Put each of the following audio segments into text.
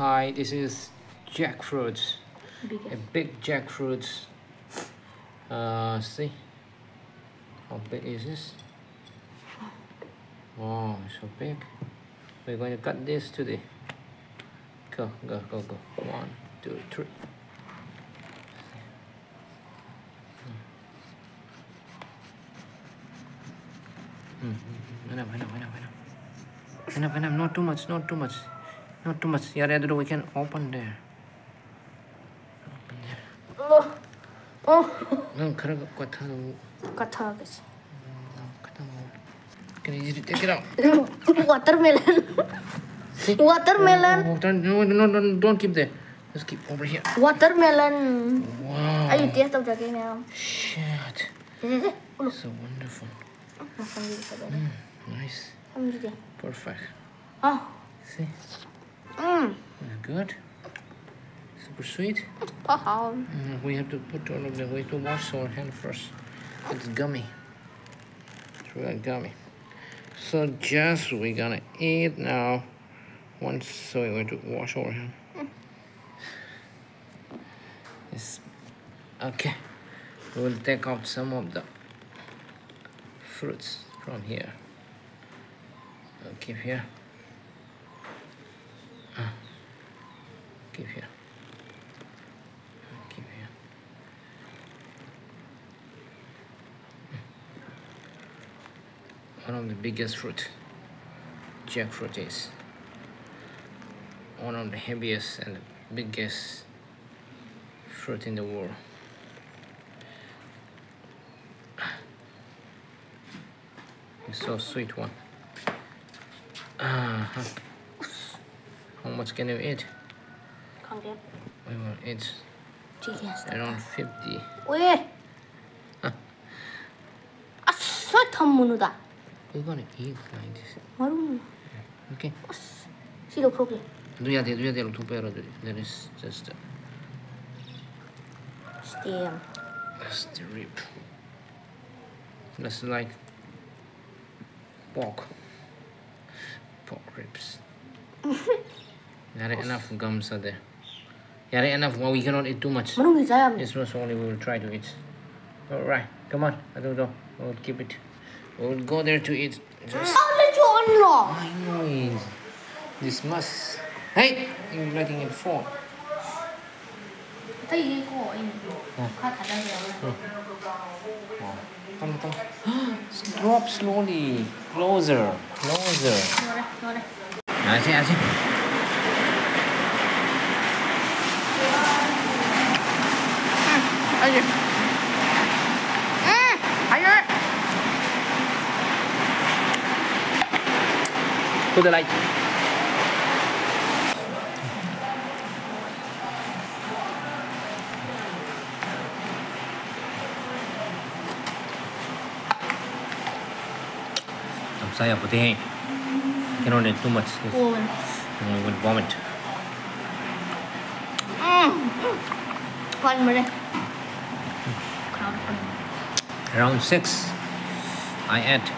Hi, this is jackfruit. Big. A big jackfruit. See how big is this? Wow, so big. We're going to cut this today. Go. 1, 2, 3. Enough. Not too much. Yeah, the other door we can open there. Can you easily take it out? Watermelon. See? Watermelon. No, don't keep there. Just keep over here. Watermelon. Wow. Are you taste of the game now? Shit. So wonderful. Nice. Perfect. Oh. See? Good. Super sweet. We have to put all of the way to wash our hand first. It's gummy. It's really gummy. So just we're gonna eat now. So we're going to wash our hand. Yes. Okay. We will take out some of the fruits from here. I'll keep here. Keep here. Keep here. One of the biggest fruit, jackfruit is one of the heaviest and the biggest fruit in the world. It's so sweet one. How much can you eat? We will eat around 50. 왜? 설탕무누다. We're gonna eat like this. 마루. Okay. 시도 프로그램. Do you have to pair? That is just 스팀. that's the rib. That's like pork ribs. There are enough gums are there. There are enough. Well, we cannot eat too much. 마루 기자야. This was only we will try to eat. All right, come on. I don't know. We'll keep it. We'll go there to eat. Just. I know it. This must. Hey, you're letting it fall. Drop slowly. Closer. 아직. To the light. Saya putih. Cannot eat too much. We will vomit. Around 6. I ate.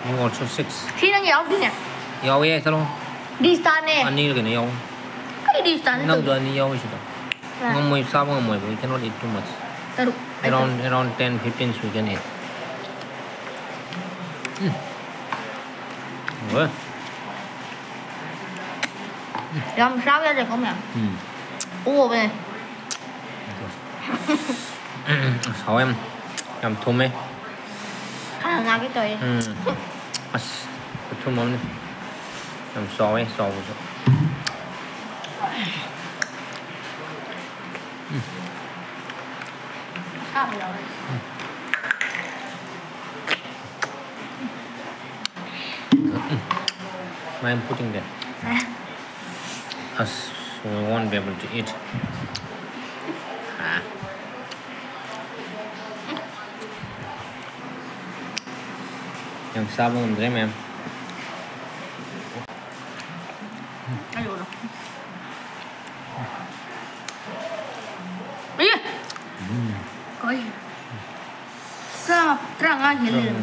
You also 6. Yaw ye talo. Ani lagi ni yaw. Nang dua ni yaw sudah. Ngamoy sabang ngamoy. We cannot eat too much. Around 10-15 we can eat. What? Làm sao ra được không nhỉ? Ủa về. Sao em làm thum ấy? Nga cái trời. Thum mắm đi. Làm sò ấy, sò. Sao vậy? I'm putting there. Us, so we won't be able to eat. Yang sabun dre ma'am. Ayun. Coi. Terang aja lihat.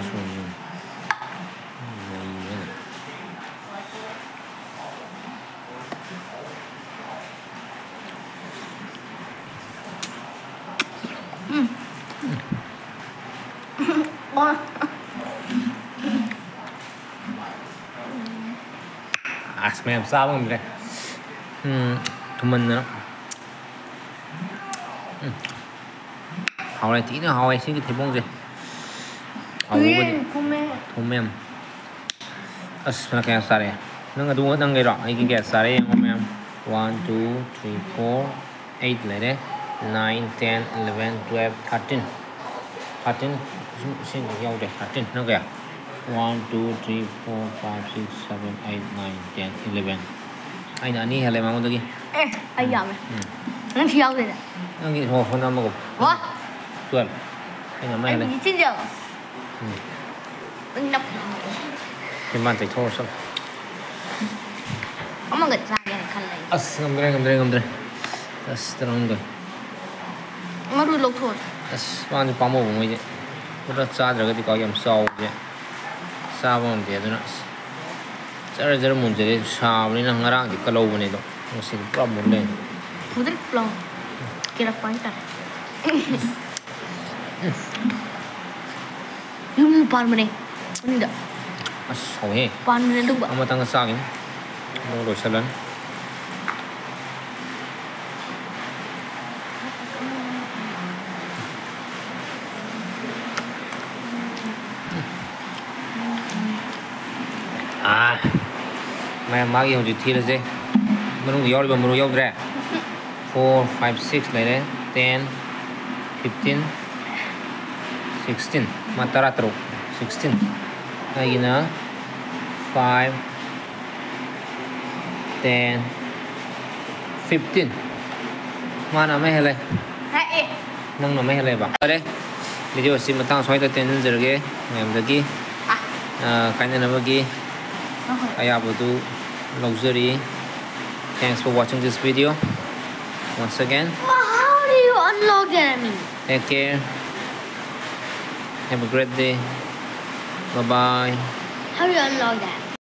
mẹ sao không đây tụi mình nữa hậu này tí nữa hậu xin cái thịt bông gì hậu cái thùng em là cái sao đây nó cái đúng cái rõ cái sao đây không em 1 2 3 4 8 lại đấy 9 10 11 12 13 xin cái dâu đây 13 nó kìa 1 2 3 4 5 6 7 8 9 10 11 anh anh đi hay là mang cái anh làm nó thiếu gì đấy nó cái hồ không ăn mà what tuần anh làm mấy này chín giờ anh đọc thì bạn phải thô xong 엄마 그 자기는 칼래. ngâm đây terang rồi 엄마 루 록토. bạn bao mồm vậy tôi đã xa rồi thì có yểm sâu vậy xa bằng thế đó chắc là muốn chơi xa bên này ngarang thì kalau bên này đó nó sẽ problem lên Putri plong kira pantai. Yung pan mo ni. Ano da? Hầu he. Pan mo na ba? Ang matang sa akin. Ano ro salan? Mày mang yêu gì thì là gì? Mình không yêu thì mình yêu ra. 4 5 6 lại đấy 10 15 16 matara truk 16 lagi na 5 10 15 mana mấy hele nang no mấy hele ba đây video sim matang soi ta ten zerge ngam dagi kanya na bagi ayabudu luxury. Thanks for watching this video once again. How do you unlock that? Take care. Have a great day. Bye bye. How do you unlock that?